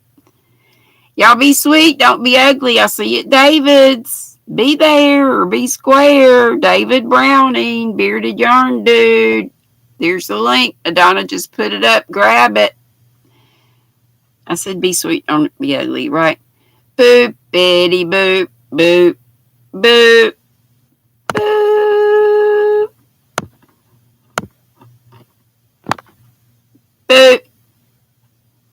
Y'all be sweet. Don't be ugly. I'll see you at David's. Be there or be square. David Browning, Bearded Yarn Dude. There's the link. Adonna just put it up. Grab it. I said be sweet. Don't be ugly, right? Boop, bitty, boop, boop, boop, boop, boop.